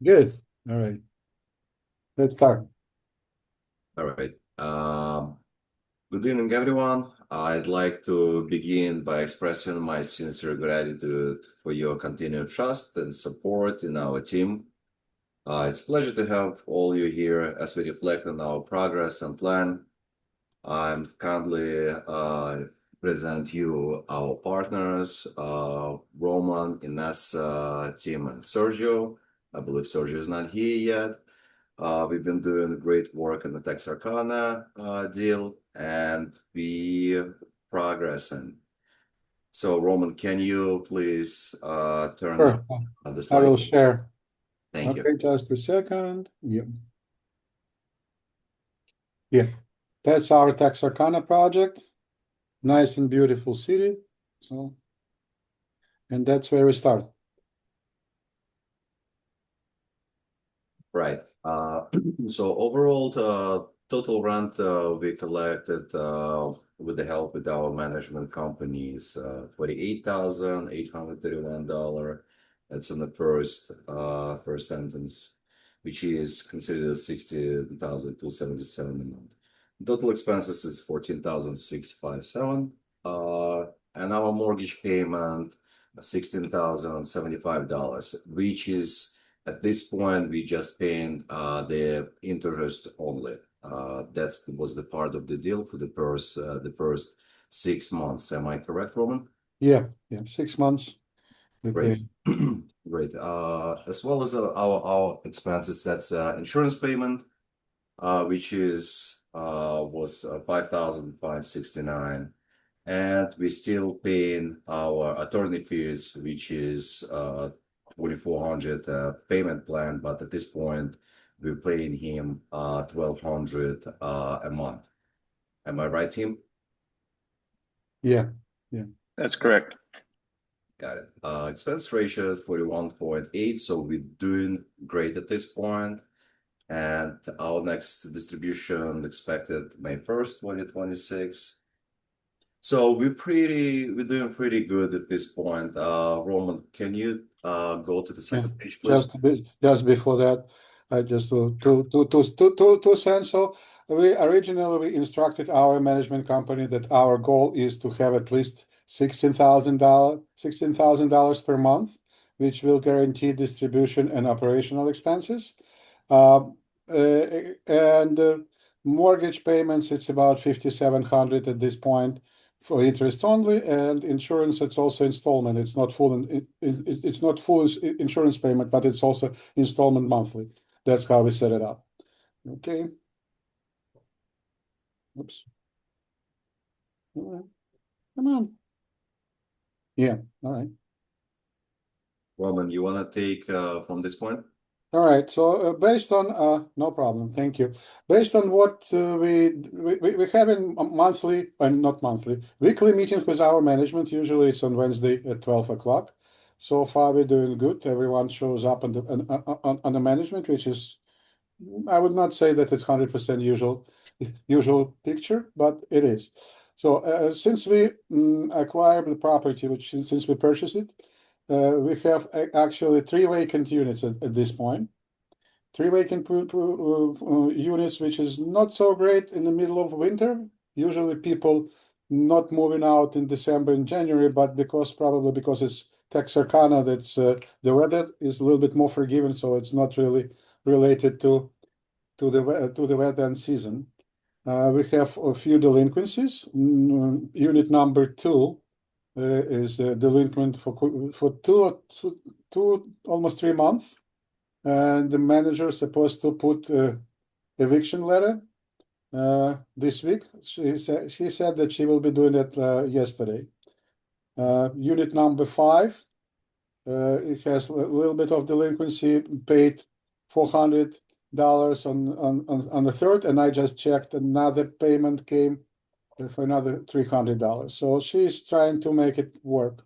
Good. All right. Let's start. All right. Good evening, everyone. I'd like to begin by expressing my sincere gratitude for your continued trust and support in our team. It's a pleasure to have all you here as we reflect on our progress and plan. I'm kindly present you our partners, Roman, Ines, Tim, and Sergio. I believe Sergio is not here yet. We've been doing great work on the Texarkana deal, and we progressing. So, Roman, can you please turn Sure. on the I slide? will share. Thank you. Okay, just a second. Yeah. Yeah. That's our Texarkana project. Nice and beautiful city. So, and that's where we start. Right. So overall, the total rent we collected with the help with our management companies, $48,831. That's in the first sentence, which is considered 60,277 a month. Total expenses is 14,657. And our mortgage payment, $16,075, which is at this point, we just paying the interest only. That was the part of the deal for the first 6 months. Am I correct, Roman? Yeah. Yeah. 6 months. We Great. pay. Great. As well as our expenses, that's insurance payment, which is was 5,569, and we still paying our attorney fees, which is 2,400 payment plan, but at this point we're paying him 1,200 a month. Am I right, team? Yeah. Yeah. That's correct. Got it. Expense ratio is 41.8, so we're doing great at this point. And our next distribution expected May 1st, 2026. So we're doing pretty good at this point. Roman, can you go to the Yeah. second page, please? Just before that, I just two cents. So we originally instructed our management company that our goal is to have at least $16,000 per month, which will guarantee distribution and operational expenses. Um, and mortgage payments, it's about 5,700 at this point for interest only, and insurance, it's also installment. It's not full, it's not full insurance payment, but it's also installment monthly. That's how we set it up. Okay. Oops. All right. Come on. Yeah. All right. Roman, you want to take from this point? All right. So based on no problem. Thank you. Based on what we have in monthly and not monthly weekly meetings with our management. Usually it's on Wednesday at 12 o'clock. So far we're doing good. Everyone shows up on the management, which is, I would not say that it's 100% usual picture, but it is. So since we acquired the property, which since we purchased it, we have actually three vacant units at this point. Three vacant units, which is not so great in the middle of winter. Usually people not moving out in December and January, but probably because it's Texarkana, that's the weather is a little bit more forgiving, so it's not really related to the weather and season. We have a few delinquencies. Unit number two is delinquent for two almost 3 months, and the manager is supposed to put eviction letter this week. She said that she will be doing it yesterday. Unit number five, it has a little bit of delinquency, paid $400 on the third, and I just checked another payment came for another $300. So she's trying to make it work.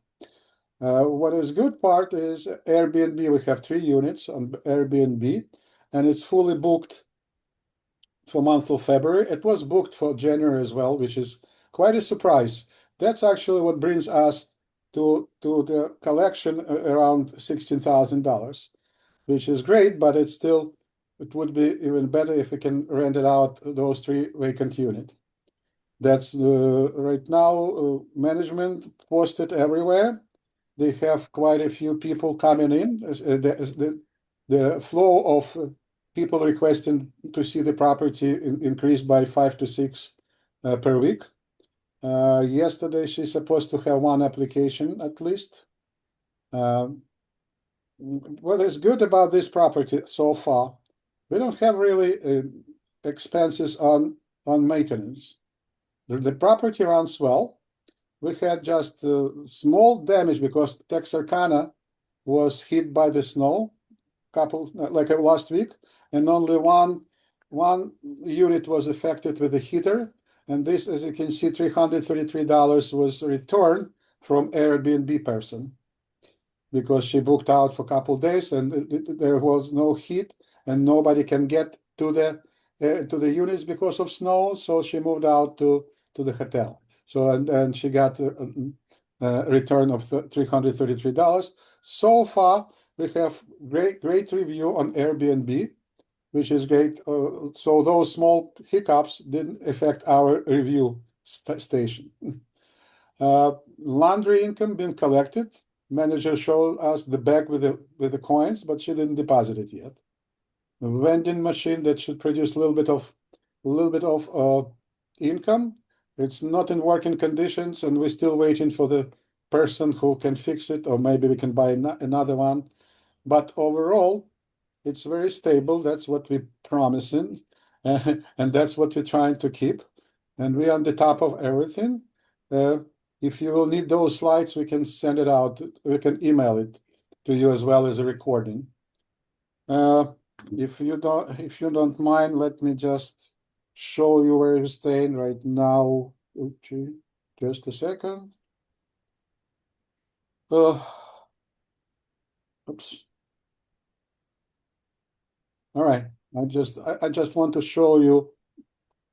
What is good part is Airbnb. We have three units on Airbnb, and it's fully booked for month of February. It was booked for January as well, which is quite a surprise. That's actually what brings us to the collection around $16,000. which is great, but it's still, it would be even better if we can rent it out those 3 vacant units. That's right now, management posted everywhere. They have quite a few people coming in. The flow of people requesting to see the property increased by 5 to 6 per week. Yesterday, she's supposed to have 1 application at least. What is good about this property so far, we don't have really expenses on maintenance. The property runs well. We had just small damage because Texarkana was hit by the snow like last week, and only one unit was affected with a heater. And this, as you can see, $333 was returned from Airbnb person because she booked out for a couple days and there was no heat and nobody can get to the units because of snow. So she moved out to the hotel. So and she got a return of $333. So far, we have great review on Airbnb, which is great. So those small hiccups didn't affect our review station. Laundry income been collected. Manager showed us the bag with the coins, but she didn't deposit it yet. A vending machine that should produce a little bit of income. It's not in working conditions, and we're still waiting for the person who can fix it, or maybe we can buy another one. But overall, it's very stable. That's what we're promising, and that's what we're trying to keep. And we're on the top of everything. If you will need those slides, we can send it out. We can email it to you as well as a recording. If you don't mind, let me just show you where we're staying right now. Okay, just a second. Oops. All right. I just want to show you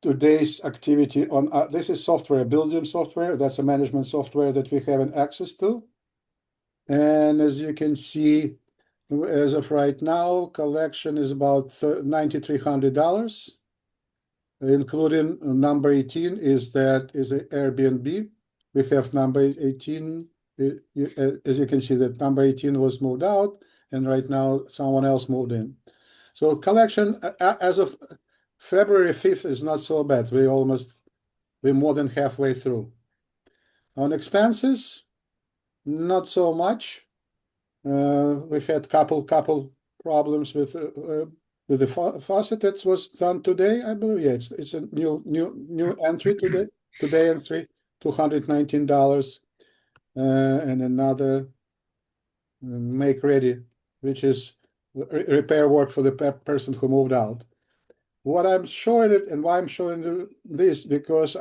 today's activity on this is software, building software. That's a management software that we have access to. And as you can see, as of right now, collection is about $9,300, including number 18 is an Airbnb. We have number 18. As you can see, that number 18 was moved out, and right now someone else moved in. So collection as of February 5th is not so bad. We're more than halfway through. On expenses, not so much. We had couple problems with the faucet that was done today. I believe, yeah, it's a new entry today entry, $219, and another make ready, which is repair work for the person who moved out. What I'm showing it and why I'm showing this, because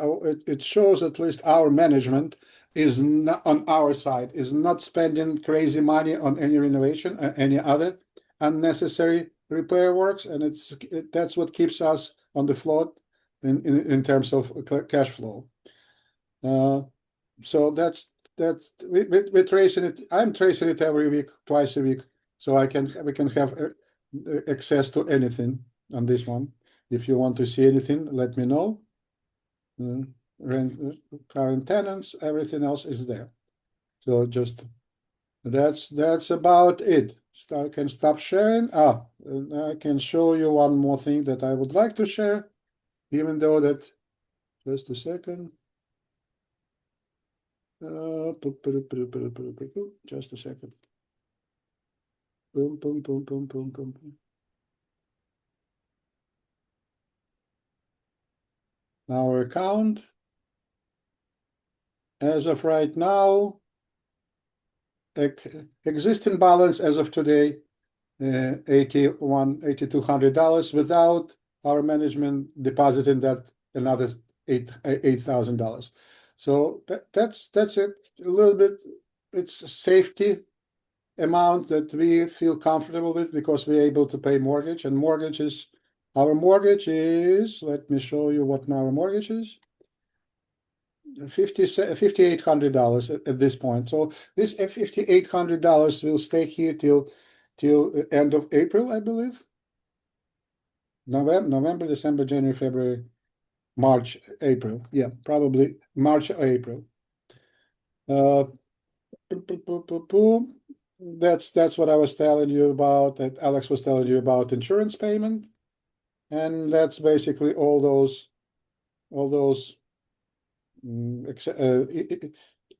it shows at least our management is not on our side, is not spending crazy money on any renovation or any other unnecessary repair works, and that's what keeps us on the float in terms of cash flow. So we're tracing it. I'm tracing it every week, twice a week, so we can have access to anything on this one. If you want to see anything, let me know. Rent, current tenants, everything else is there. So just that's about it. I can stop sharing. I can show you one more thing that I would like to share, even though that, just a second. Just a second. Boom, boom, boom, boom, boom, boom, boom. Our account, as of right now, existing balance as of today, $8,200 without our management depositing that another $8,000. So that's a little bit. It's a safety amount that we feel comfortable with because we're able to pay mortgage, and our mortgage is, let me show you what our mortgage is. $5,800 at this point. So this $5,800 will stay here till till end of April, I believe. November, December, January, February, March, April. Yeah, probably March or April. That's what I was telling you about, that Alex was telling you about insurance payment. And that's basically all those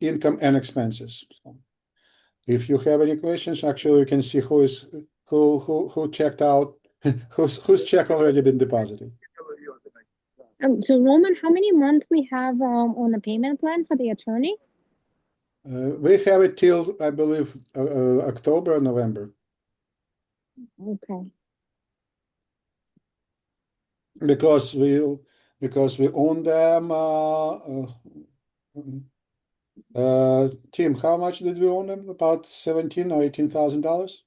income and expenses. So if you have any questions, actually you can see who checked out, whose check already been deposited. So Roman, how many months we have on the payment plan for the attorney? We have it till, I believe, October or November, Okay. because we own them. Tim, how much did we own them? About $17,000 or $18,000.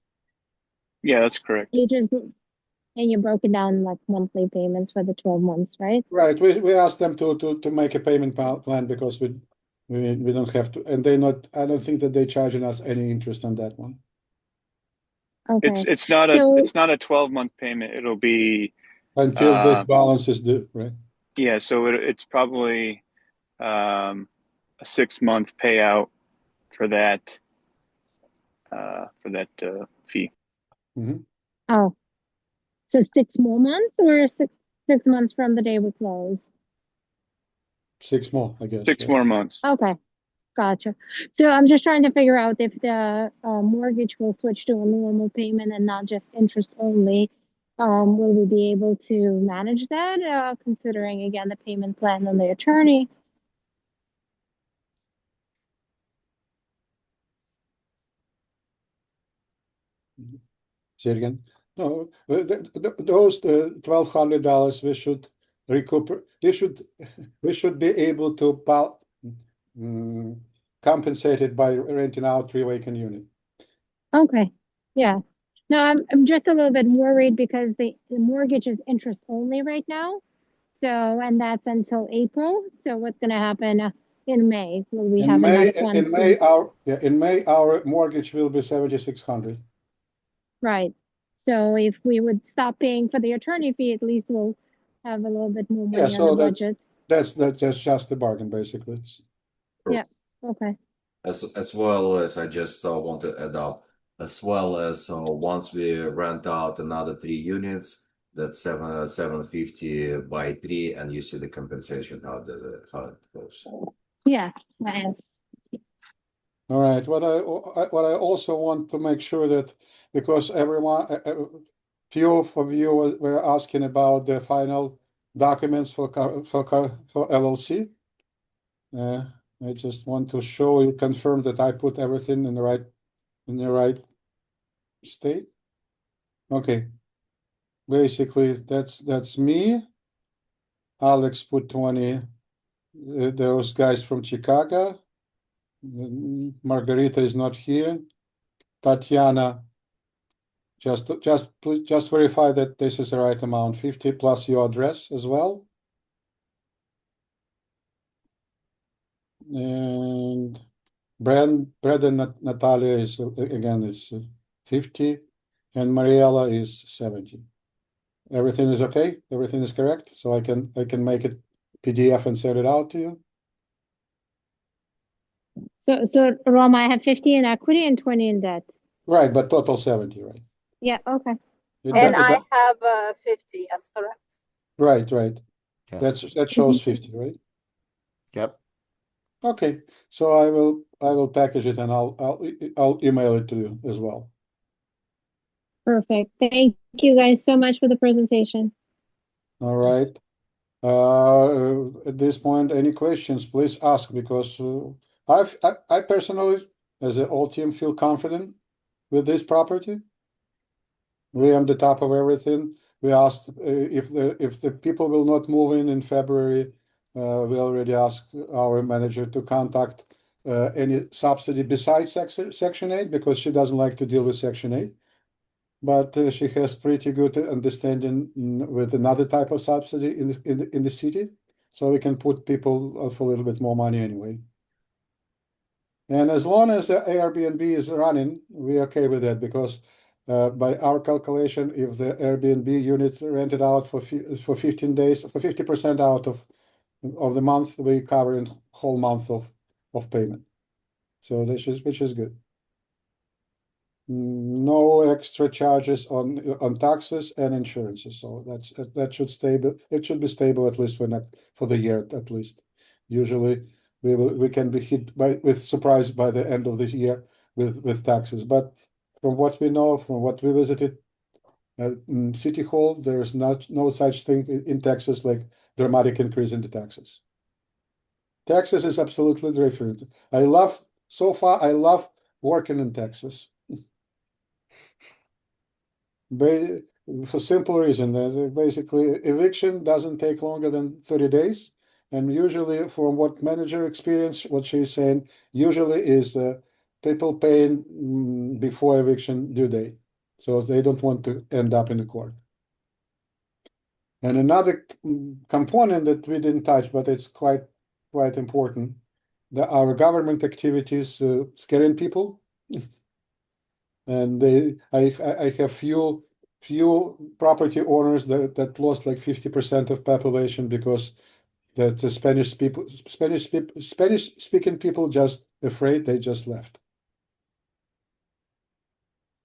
Yeah, that's correct. And you broke it down like monthly payments for the 12 months, right? Right. We asked them to make a payment plan because we don't have to, and I don't think that they're charging us any interest on that one. Okay. It's not So a 12-month payment. It'll be Until this balance is due, right? yeah, so it's probably a 6-month payout for that fee. Mhm. oh, so 6 more months or six months from the day we close? 6 more, I guess. 6 yeah. more months. Okay, gotcha. So I'm just trying to figure out if the mortgage will switch to a normal payment and not just interest only. Will we be able to manage that, considering again the payment plan and the attorney? Say it again. No, those $1,200 we should recuperate. We should be able to compensate it by renting out three-vacant unit. Okay, yeah. No, I'm just a little bit worried because the mortgage is interest only right now. So, and that's until April. So what's gonna happen in May? Will we have enough funds In May our mortgage will be 7,600. right? So if we would stop paying for the attorney fee, at least we'll have a little bit more Yeah, money on the so budget. that's just a bargain, basically. Yeah, okay. As well as I just want to add up, as well as once we rent out another 3 units, that's 750 by 3, and you see the compensation how it goes. Yeah, right. All right. What I also want to make sure that, because everyone, few of you were asking about the final documents for LLC. I just want to show you, confirm that I put everything in the right state. Okay. Basically, that's me. Alex put 20. Those guys from Chicago. Margarita is not here. Tatiana, just verify that this is the right amount. 50 plus your address as well. And Brad and Natalia is again is 50, and Mariella is 70. Everything is okay. Everything is correct. So I can make it PDF and send it out to you. So Roma, I have 50 in equity and 20 in debt. Right, but total 70, right? Yeah, okay. And I have 50 as correct. Right. Yeah. That shows 50, right? Yep. Okay, so I will package it and I'll email it to you as well. Perfect. Thank you guys so much for the presentation. All right. At this point, any questions, please ask, because I personally, as a whole team, feel confident with this property. We are on the top of everything. We asked if the people will not move in February. We already asked our manager to contact any subsidy besides Section 8, because she doesn't like to deal with Section 8. But she has pretty good understanding with another type of subsidy in the city, so we can put people for a little bit more money anyway. And as long as the Airbnb is running, we're okay with that, because by our calculation, if the Airbnb unit rented out for 15 days, for 50% out of the month, we cover in whole month of payment. So which is good. No extra charges on taxes and insurances. So that should stable. It should be stable at least for the year at least. Usually we can be hit with surprise by the end of this year with taxes. But from what we know, from what we visited in City Hall, there is no such thing in Texas like dramatic increase in the taxes. Texas is absolutely different. So far I love working in Texas. For simple reason, basically eviction doesn't take longer than 30 days. And usually from what manager experience, what she's saying, usually is people paying before eviction due date. So they don't want to end up in the court. And another component that we didn't touch, but it's quite important, that our government activities scaring people. And I have few property owners that lost like 50% of population because that the Spanish speaking people just afraid, they just left.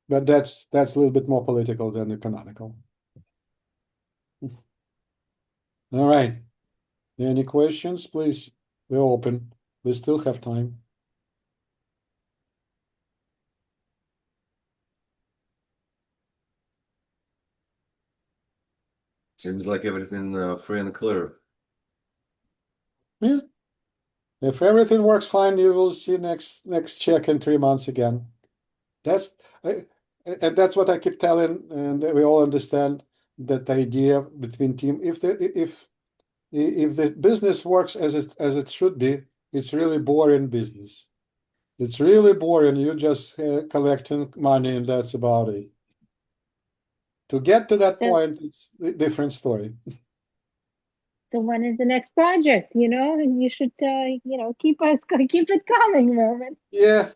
But that's a little bit more political than economical. All right. Any questions, please? We're open. We still have time. Seems like everything free and clear. Yeah. If everything works fine, you will see next check in 3 months again. And that's what I keep telling, and we all understand that idea between team. If the business works as it should be, it's really boring business. It's really boring. You just collecting money, and that's about it. To get to that point, it's a different story. So when is the next project? And you should, keep it coming, Roman. Yeah.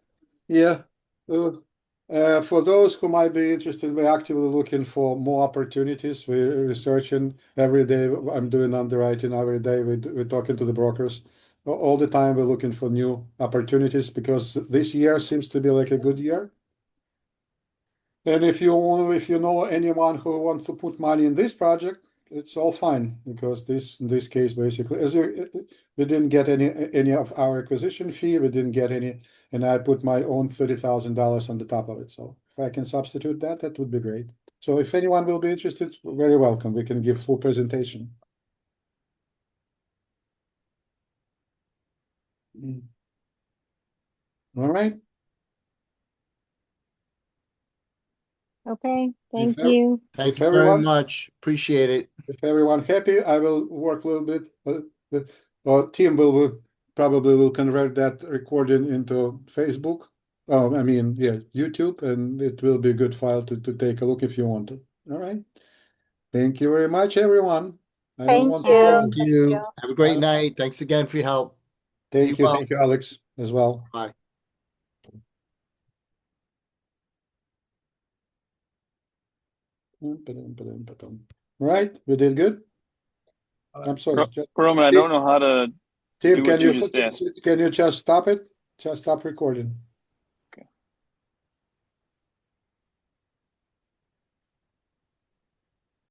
For those who might be interested, we're actively looking for more opportunities. We're researching every day. I'm doing underwriting every day. We're talking to the brokers all the time. We're looking for new opportunities because this year seems to be like a good year. And if you know anyone who wants to put money in this project, it's all fine because in this case, basically, we didn't get any of our acquisition fee. We didn't get any, and I put my own $30,000 on the top of it. So if I can substitute that, that would be great. So if anyone will be interested, very welcome. We can give full presentation. All right. Okay, thank If you. Thank If you very everyone- much. Appreciate it. If everyone happy, I will work a little bit. Our team probably will convert that recording into Facebook. Oh, I mean, yeah, YouTube, and it will be a good file to take a look if you want to. All right. Thank you very much, everyone. I don't Thank want you. to. Thank Thank you. you. Have a great night. Thanks again for your help. Thank Be you, well. thank you, Alex, as well. Bye. Right, we did good. I'm sorry. Roman, I don't know how to Tim, do can what you just asked. can you just stop it? Just stop recording.